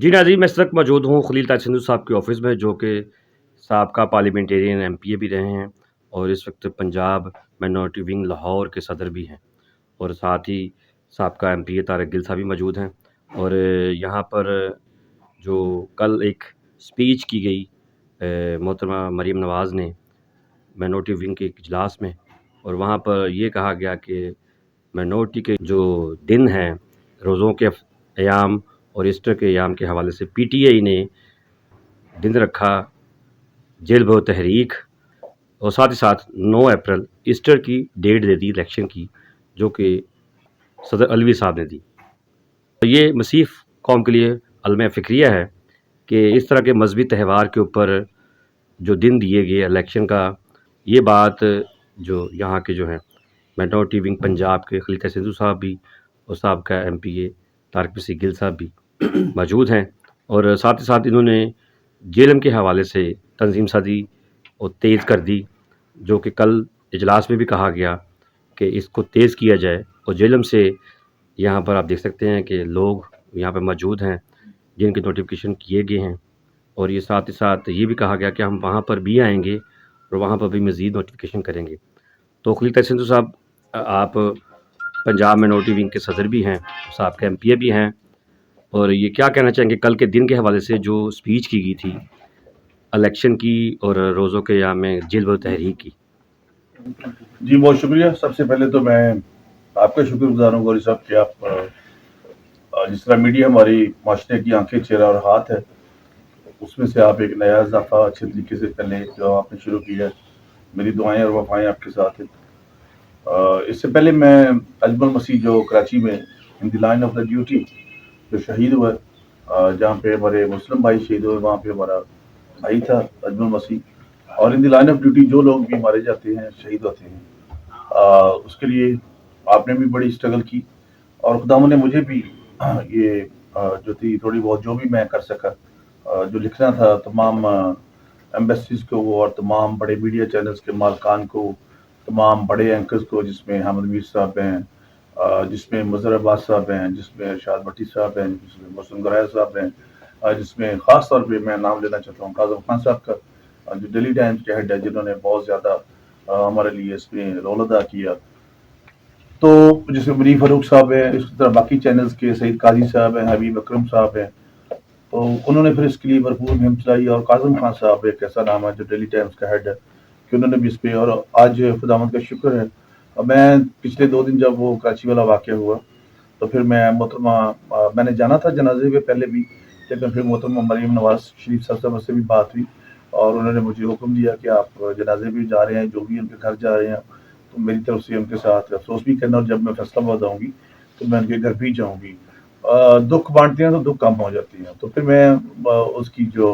जी नाज़रीन, मैं इस वक़्त मौजूद हूँ खलील ताज संधू साहब के ऑफ़िस में, जो कि साबका पार्लियामेंटेरियन एमपीए भी रहे हैं और इस वक़्त पंजाब माइनॉरिटी विंग लाहौर के सदर भी हैं, और साथ ही साबका एमपीए तारिक गिल साहब भी मौजूद हैं। और यहाँ पर जो कल एक स्पीच की गई मोहतरमा मरीम नवाज़ ने माइनॉरिटी विंग के एक इजलास में, और वहाँ पर ये कहा गया कि माइनॉरिटी के जो दिन हैं, रोज़ों के अयाम और ईस्टर के अयाम के हवाले से पीटीआई ने दिन रखा जेल भरो तहरीक, और साथ ही साथ 9 अप्रैल ईस्टर की डेट दे दी इलेक्शन की, जो कि सदर अलवी साहब ने दी। तो ये मसीह कौम के लिए अलम फ़िक्रिया है कि इस तरह के मजहबी त्यौहार के ऊपर जो दिन दिए गए इलेक्शन का, ये बात जो यहाँ के जो हैं माइनॉरिटी विंग पंजाब के खलील ताज संधू साहब भी और साबका एमपीए तारिक गिल साहब भी मौजूद हैं, और साथ ही साथ इन्होंने जेएलएम के हवाले से तंजीम साजी और तेज़ कर दी, जो कि कल इजलास में भी कहा गया कि इसको तेज़ किया जाए। और जेएलएम से यहाँ पर आप देख सकते हैं कि लोग यहाँ पे मौजूद हैं जिनके नोटिफिकेशन किए गए हैं, और ये साथ ही साथ ये भी कहा गया कि हम वहाँ पर भी आएंगे और वहाँ पर भी मज़ीद नोटिफिकेशन करेंगे। तो खलील ताज संधू साहब, आप पंजाब माइनॉरिटी विंग के सदर भी हैं, साबका एमपीए भी हैं, और ये क्या कहना चाहेंगे कल के दिन के हवाले से जो स्पीच की गई थी इलेक्शन की और रोज़ों के यहाँ में जेल भरो तहरीक की? जी बहुत शुक्रिया। सबसे पहले तो मैं आपका शुक्रगुजार हूँ गौरी साहब कि आप जिस तरह मीडिया हमारी माशरे की आंखें, चेहरा और हाथ है, उसमें से आप एक नया इजाफा अच्छे तरीके से करने जो आपने शुरू किया है, मेरी दुआएं और वफाएं आपके साथ हैं। इससे पहले मैं अजमल मसीह जो कराची में in the line of the duty जो शहीद हुआ, जहाँ पे हमारे मुस्लिम भाई शहीद हुए, वहाँ पे हमारा भाई था अजमल मसीह, और in the line of duty जो लोग भी मारे जाते हैं, शहीद होते हैं, उसके लिए आपने भी बड़ी स्ट्रगल की, और खुदावंद ने मुझे भी ये जो थी थोड़ी बहुत जो भी मैं कर सका, जो लिखना था तमाम एम्बेसीज को और तमाम बड़े मीडिया चैनल्स के मालकान को, तमाम बड़े एंकर्स को, जिसमें हामिद मीर साहब हैं, जिसमें मजहर अब्बास साहब हैं, जिसमें अरशाद भट्टी साहब हैं, जिसमें मोहसिन गराया साहब हैं, जिसमें ख़ास तौर पे मैं नाम लेना चाहता हूँ काज़म खान साहब का, जो डेली टाइम्स के हेड है, जिन्होंने बहुत ज़्यादा हमारे लिए इसमें रोल अदा किया। तो जिसमें मनीफ फारूक साहब हैं, इस तरह बाकी चैनल्स के सईद काजी साहब हैं, हबीब अकरम साहब हैं, तो उन्होंने फिर इसके लिए भरपूर मुहिम चलाई, और काज़म खान साहब एक ऐसा नाम है जो डेली टाइम्स का हेड है कि उन्होंने भी इस पर, और आज खुदावंद का शुक्र है। और मैं पिछले 2 दिन जब वो कराची वाला वाक़या हुआ, तो फिर मैं मोहतरमा मैंने जाना था जनाजे में पहले भी, लेकिन फिर मोहतरमा मरीम नवाज शरीफ साहब से भी बात हुई, और उन्होंने मुझे हुक्म दिया कि आप जनाजे भी जा रहे हैं, जो भी उनके घर जा रहे हैं, तो मेरी तरफ से उनके साथ अफसोस भी करना, और जब मैं फैसलाबाद आऊँगी तो मैं उनके घर भी जाऊँगी। दुख बांटते हैं तो दुख कम हो जाती हैं। तो फिर मैं उसकी जो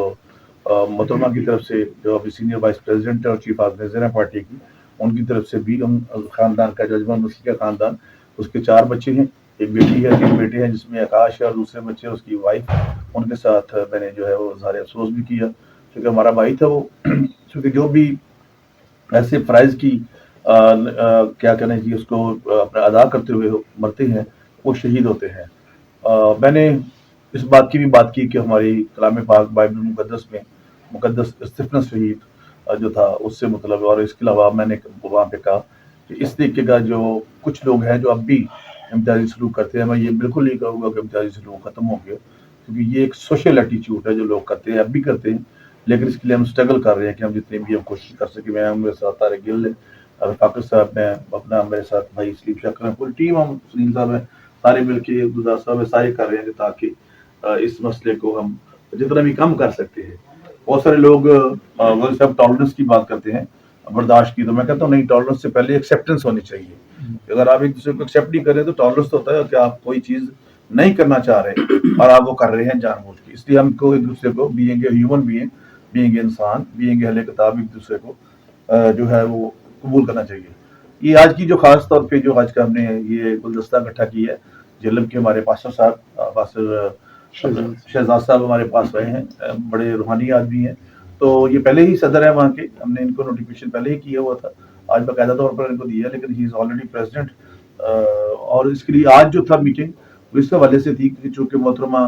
मोहतरमा की तरफ से, जो अभी सीनियर वाइस प्रेसिडेंट है और चीफ ऑर्गेनाइजर है पार्टी की, उनकी तरफ से भी उन खानदान का, जो अजमल मसीह का खानदान, उसके 4 बच्चे हैं, एक बेटी है, 3 बेटे हैं, जिसमें आकाश है, और दूसरे बच्चे उसकी वाइफ, उनके साथ मैंने जो है वो ज़ाहिर अफसोस भी किया, क्योंकि हमारा भाई था वो। क्योंकि जो भी ऐसे फ़राइज़ की क्या कहना चाहिए उसको, अपना अदा करते हुए मरते हैं, वो शहीद होते हैं। मैंने इस बात की भी बात की कि हमारी कलाम पाक बाइबल मुक़द्दस में मुक़द्दस स्तिफनस शहीद जो था उससे मतलब, और इसके अलावा मैंने वहाँ पे कहा कि इस तरीके का जो कुछ लोग हैं जो अब भी इम्तियाज़ी सलूक करते हैं, मैं ये बिल्कुल नहीं कहूँगा कि इम्तियाज़ी सलूक ख़त्म हो गया, क्योंकि ये एक सोशल एटीट्यूड है जो लोग करते हैं, अब भी करते हैं, लेकिन इसके लिए हम स्ट्रगल कर रहे हैं कि हम जितनी भी हम कोशिश कर सकें। मैं, मेरे साथ तारिक गिल है, फाकिर साहब हैं, अपना मेरे साथ भाई सलीम शक्कर हैं, पूरी टीम, हम सलीम साहब हैं, सारे मिलके, गुलजार साहब है, सारे कर रहे हैं ताकि इस मसले को हम जितना भी कम कर सकते हैं। बहुत सारे लोग सब टॉलरेंस की बात करते हैं, बर्दाश्त की, तो मैं कहता हूँ नहीं, टॉलरेंस से पहले एक्सेप्टेंस होनी चाहिए। अगर आप एक दूसरे को एक्सेप्ट नहीं कर रहे तो टॉलरेंस तो होता है कि आप कोई चीज़ नहीं करना चाह रहे और आप वो कर रहे हैं जानबूझ के। इसलिए हमको एक दूसरे को, being a human being, being इंसान, बीइंग अहले किताब, एक दूसरे को जो है वो कबूल करना चाहिए। ये आज की जो खास तौर पे जो आज का हमने ये गुलदस्ता इकट्ठा की है, जेलम के हमारे पास्टर साहब, पास्टर शहजाद साहब हमारे पास आए हैं, बड़े रूहानी आदमी हैं। तो ये पहले ही सदर है वहाँ के, हमने इनको नोटिफिकेशन पहले ही किया हुआ था, आज बाकायदा तौर पर इनको दिया, लेकिन ही इज़ ऑलरेडी प्रेसिडेंट। और इसके लिए आज जो था मीटिंग, वो इस हवाले से थी कि चूँकि मोहतरमा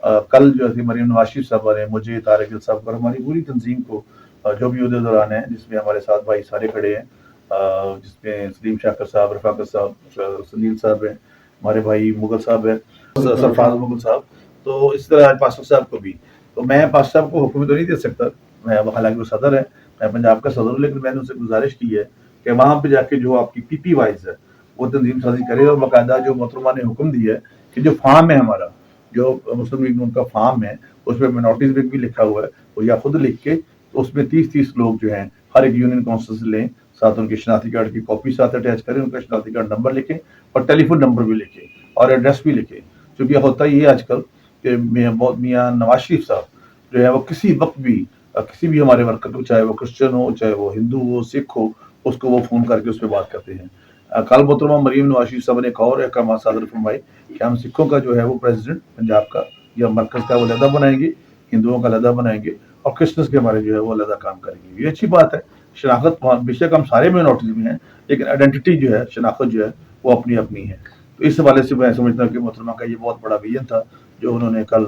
कल जो है मरीम नवाज शरीफ साहब ने मुझे, तारिक अल साहब और हमारी पूरी तंजीम को जो भी उहदे दौरान है, जिसमें हमारे साथ भाई सारे खड़े हैं, जिसमें सलीम शाकर साहब, रफाकत साहब, सुनील साहब हैं, हमारे भाई मुगल साहब हैं, सरफराज मुगल साहब, तो इस तरह आज पास्टर साहब को भी। तो मैं पास्टर साहब को हुक्म तो नहीं दे सकता, मैं हालांकि वो सदर है, मैं पंजाब का सदर हूँ, लेकिन मैंने उनसे गुजारिश की है कि वहाँ पे जाके जो आपकी पीपी वाइज है वो तंजीम साजी करे, और बाकायदा जो मोहतरमा ने हुक्म दिया है कि जो फार्म है हमारा, जो मुस्लिम लीग उनका फार्म है, उसमें मिनॉरिटीज बिल भी लिखा हुआ है, वो या खुद लिख के तो उसमें 30-30 लोग जो हैं हर एक यूनियन काउंसिल से लें, साथ उनके शनाख्ती कार्ड की कॉपी साथ अटैच करें, उनका शनाख्ती कार्ड नंबर लिखें और टेलीफोन नंबर भी लिखें और एड्रेस भी लिखें। क्योंकि होता ये आजकल कि मियाँ नवाज शरीफ साहब जो है वो किसी वक्त भी किसी भी हमारे वर्कर को, चाहे वो क्रिश्चियन हो, चाहे वो हिंदू हो, सिख हो, उसको वो फ़ोन करके उस पर बात करते हैं। कल मोहतरमा मरीम नवाज शरीफ साहब ने एक और अहकाम सादर फरमाए कि हम सिखों का जो है वो प्रेसिडेंट पंजाब का या मरकज़ का वो अलहदा बनाएंगे, हिंदुओं का अलहदा बनाएंगे और क्रिश्चियंस के हमारे जो है वो अलहदा काम करेंगे। ये अच्छी बात है। शनाख्त बेशक हम सारे माइनॉरिटीज़ में हैं, लेकिन आइडेंटिटी जो है, शनाख्त जो है वो अपनी अपनी है। तो इस हवाले से मैं समझता हूँ कि मोहतरमा का ये बहुत बड़ा विजन था जो उन्होंने कल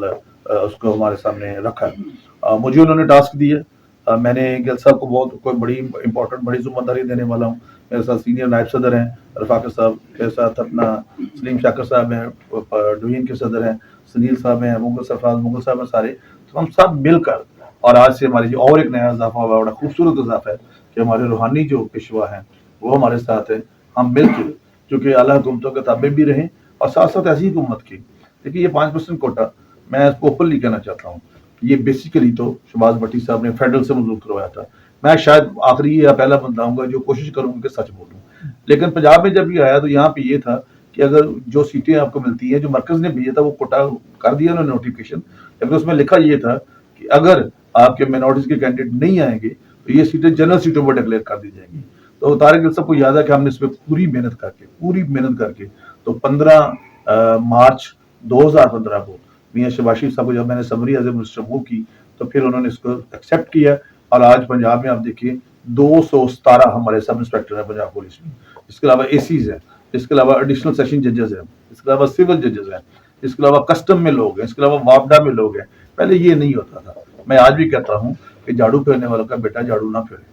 उसको हमारे सामने रखा। मुझे उन्होंने टास्क दिया, मैंने गिल साहब को बहुत कोई बड़ी इंपॉर्टेंट बड़ी जिम्मेदारी देने वाला हूँ। मेरे साथ सीनियर नायब सदर हैं रफाकत साहब, मेरे साथ अपना सलीम शाकर साहब हैं, डिवीजन के सदर हैं, सुनील साहब हैं, मुगल सरफराज मुगल साहब हैं सारे। तो हम सब मिलकर, और आज से हमारी जो और एक नया इजाफा हुआ, बड़ा खूबसूरत इजाफा है कि हमारे रूहानी जो पेशवा हैं वो हमारे साथ हैं। हम मिलकर चूँकि आला हुकूमतों के ताबे भी रहें और साथ साथ ऐसी हुकूमत की, देखिए ये 5% कोटा मैं इसको ओपनली कहना चाहता हूँ, ये बेसिकली तो शहबाज भट्टी साहब ने फेडरल से मंजूर करवाया था। मैं शायद आखिरी या पहला बंदा हूँ जो कोशिश करूँगा कि सच बोलूँ, लेकिन पंजाब में जब ये आया तो यहाँ पे ये था कि अगर जो सीटें आपको मिलती हैं, जो मरकज़ ने भेजा था वो कोटा कर दिया उन्होंने नोटिफिकेशन, लेकिन उसमें लिखा ये था कि अगर आपके माइनॉरिटीज़ के कैंडिडेट नहीं आएंगे तो ये सीटें जनरल सीटों पर डिक्लेयर कर दी जाएंगी। तो तारिक सबको याद है कि हमने इस पर पूरी मेहनत करके तो 15 मार्च 2015 को मियाँ शहबाज शरीफ साहब को जब मैंने summary as a minister move की तो फिर उन्होंने इसको एक्सेप्ट किया, और आज पंजाब में आप देखिए 217 हमारे सब इंस्पेक्टर हैं पंजाब पुलिस में, इसके अलावा एसीज हैं, इसके अलावा एडिशनल सेशन जजेस हैं, इसके अलावा सिविल जजेस हैं, इसके अलावा कस्टम में लोग हैं, इसके अलावा वापडा में लोग हैं। पहले ये नहीं होता था। मैं आज भी कहता हूँ कि झाड़ू फेरने वालों का बेटा झाड़ू ना फेरे,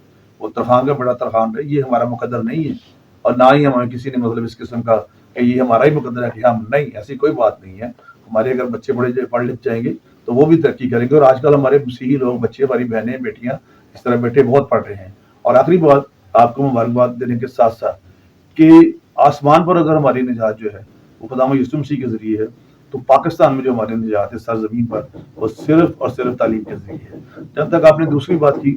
वो तरखान का बड़ा तरखान है, ये हमारा मुकद्दर नहीं है, और ना ही हमें किसी ने मतलब इस किस्म का कि ये हमारा ही मुकद्दर है कि हम, नहीं, ऐसी कोई बात नहीं है। हमारे अगर बच्चे पढ़ लिख जाएंगे तो वो भी तरक्की करेंगे, और आजकल हमारे मसीही लोग, बच्चे, हमारी बहनें, बेटियां, इस तरह बेटे बहुत पढ़ रहे हैं। और आखिरी बात आपको मुबारकबाद देने के साथ साथ कि आसमान पर अगर हमारी निजात जो है वो खुदाम यीशु मसीह के जरिए है, तो पाकिस्तान में जो हमारी निजात है सरजमीन पर, वो सिर्फ और सिर्फ तालीम के जरिए है। जब तक आपने दूसरी बात की,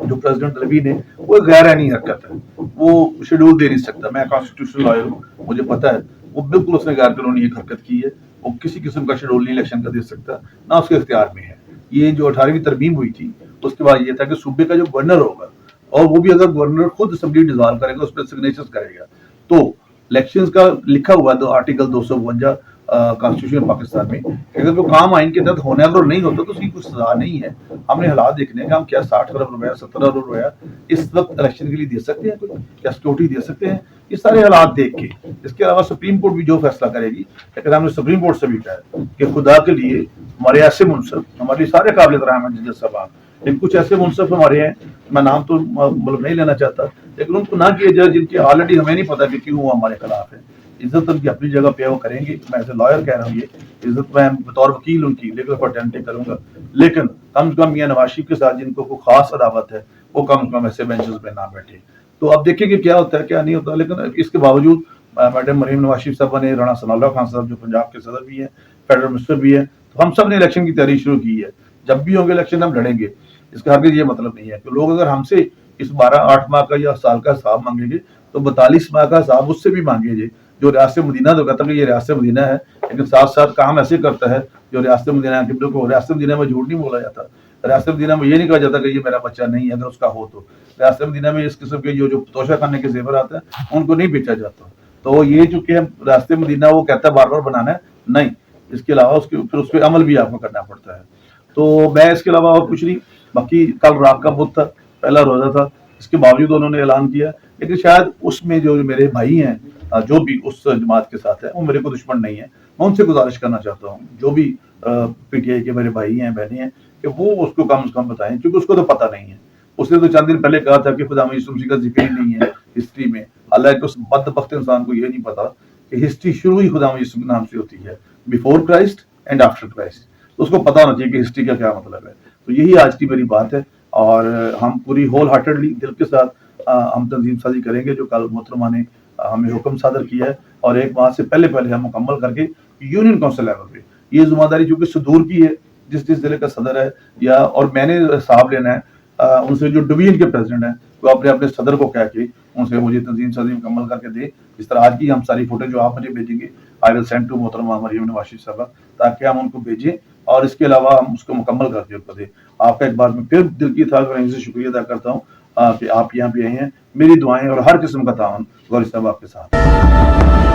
जो प्रेसिडेंट रबी ने, वो गैर आईनी हरकत है, वो शेड्यूल दे नहीं सकता। मैं कॉन्स्टिट्यूशनल लॉयर हूँ, मुझे पता है वो बिल्कुल उसने गैर कानूनी एक हरकत की है। वो किसी किस्म का शेड्यूल नहीं इलेक्शन का दे सकता, ना उसके इख्तियार में है। ये जो 18वीं तरमीम हुई थी उसके बाद ये था कि सूबे का जो गवर्नर होगा, और वो भी अगर गवर्नर खुद असेंबली डिसॉल्व करेगा, उस पर सिग्नेचर्स करेगा, तो इलेक्शंस का लिखा हुआ है आर्टिकल 252 कॉन्स्टिट्यूशन पाकिस्तान में, अगर वो काम आइन के तहत होने और नहीं होता तो उसकी कुछ सजा नहीं है। हमने हालात देखने का, हम क्या 60 अरब रुपया 70 अरब रुपया इस वक्त इलेक्शन के लिए दे सकते हैं, कोई क्या सिक्योरिटी दे सकते हैं? ये सारे हालात देख के, इसके अलावा सुप्रीम कोर्ट भी जो फैसला करेगी, लेकिन हमने सुप्रीम कोर्ट से भी कहा है कि खुदा के लिए हमारे ऐसे मुनसफ, हमारे सारे काबिल रहमान जज साहब, लेकिन कुछ ऐसे मुनसफ हमारे हैं, मैं नाम तो मतलब नहीं लेना चाहता, लेकिन उनको ना किया जाए जिनके ऑलरेडी हमें नहीं पता कि क्यों वो हमारे खिलाफ है। इज्जत उनकी अपनी जगह पे वो करेंगे, मैं एज ए लॉयर कह रहा हूँ, ये इज्जत मैं बतौर वकील उनकी लीगल फॉर्टेनिटी करूंगा, लेकिन कम से कम मियां नवाज शरीफ के साथ जिनको कोई खास अदावत है वो कम से कम ऐसे बेंचेस पे ना बैठे। तो अब देखेंगे क्या होता है क्या नहीं होता, लेकिन इसके बावजूद मैडम मरीम नवाज शरीफ साहब ने, राणा सनाउल्लाह खान साहब जो पंजाब के सदर भी हैं, फेडरल मिनिस्टर भी है, तो हम सब ने इलेक्शन की तैयारी शुरू की है। जब भी होंगे इलेक्शन हम लड़ेंगे, इसका हरगिज़ ये मतलब नहीं है कि लोग अगर हमसे इस 12-8 माह का या साल का हिसाब मांगेंगे तो 42 माह का हिसाब उससे भी मांगेंगे जो रियासत मदीना तो कहता है कि ये रियासत मदीना है, लेकिन साथ साथ काम ऐसे करता है जो रियासत मदीना है। बिल्कुल रियासत मदीना में झूठ नहीं बोला जाता, रियासत मदीना में ये नहीं कहा जाता कि ये मेरा बच्चा नहीं है, अगर उसका हो तो। रियासत मदीना में इस किस्म के जो तोशा खाने के जेवर आते हैं उनको नहीं बेचा जाता। तो ये चूंकि हम रियासत मदीना वो कहता है बार बार बनाना है, नहीं, इसके अलावा उसके फिर उस पर अमल भी आपको करना पड़ता है। तो मैं इसके अलावा और कुछ नहीं। बाकी कल रात का बुध था, पहला रोजा था, इसके बावजूद उन्होंने ऐलान किया, लेकिन शायद उसमें जो मेरे भाई हैं جو بھی اس جماعت کے ساتھ ہے وہ میرے کو دشمن نہیں ہے. میں ان سے گزارش کرنا چاہتا ہوں جو بھی پی ٹی آئی کے میرے بھائی ہیں بہنیں ہیں کہ وہ اس کو کم از کم بتائیں, کیونکہ اس کو تو پتہ نہیں ہے. اس نے تو چند دن پہلے کہا تھا کہ خدا یسوع مسیح کا ذکر ہی نہیں ہے ہسٹری میں, حالانکہ اس بدبخت انسان کو یہ نہیں پتا کہ ہسٹری شروع ہی خدا یسوع کے نام سے ہوتی ہے, before Christ and after Christ. تو اس کو پتا ہونا چاہیے کہ ہسٹری کا کیا مطلب ہے. تو یہی آج کی میری بات ہے, اور ہم پوری ہول ہارٹیڈلی دل کے ساتھ ہم تنظیم سازی کریں گے جو کل محترمہ نے ہمیں حکم صادر کیا ہے, اور ایک ماہ سے پہلے ہم مکمل کر کے یونین کونسل لیول پہ یہ ذمہ داری چونکہ صدور کی ہے, جس ضلع کا صدر ہے یا اور میں نے حساب لینا ہے ان سے جو ڈویژن کے پریزیڈنٹ ہیں وہ اپنے صدر کو کہہ کے ان سے مجھے تنظیم سازی مکمل کر کے دے. جس طرح آج کی ہم ساری فوٹیج جو آپ مجھے بھیجیں گے آئی ول سینڈ ٹو محترمہ مریم نواز شریف صاحبہ, تاکہ ہم ان کو بھیجیں اور اس کے علاوہ ہم اس کو مکمل کر کے ان کو دیں. آپ کا ایک بار میں پھر دل کی تھا سے شکریہ ادا کرتا ہوں کہ آپ یہاں پہ آئے ہیں. میری دعائیں اور ہر قسم کا تعاون غوری صاحب آپ کے ساتھ.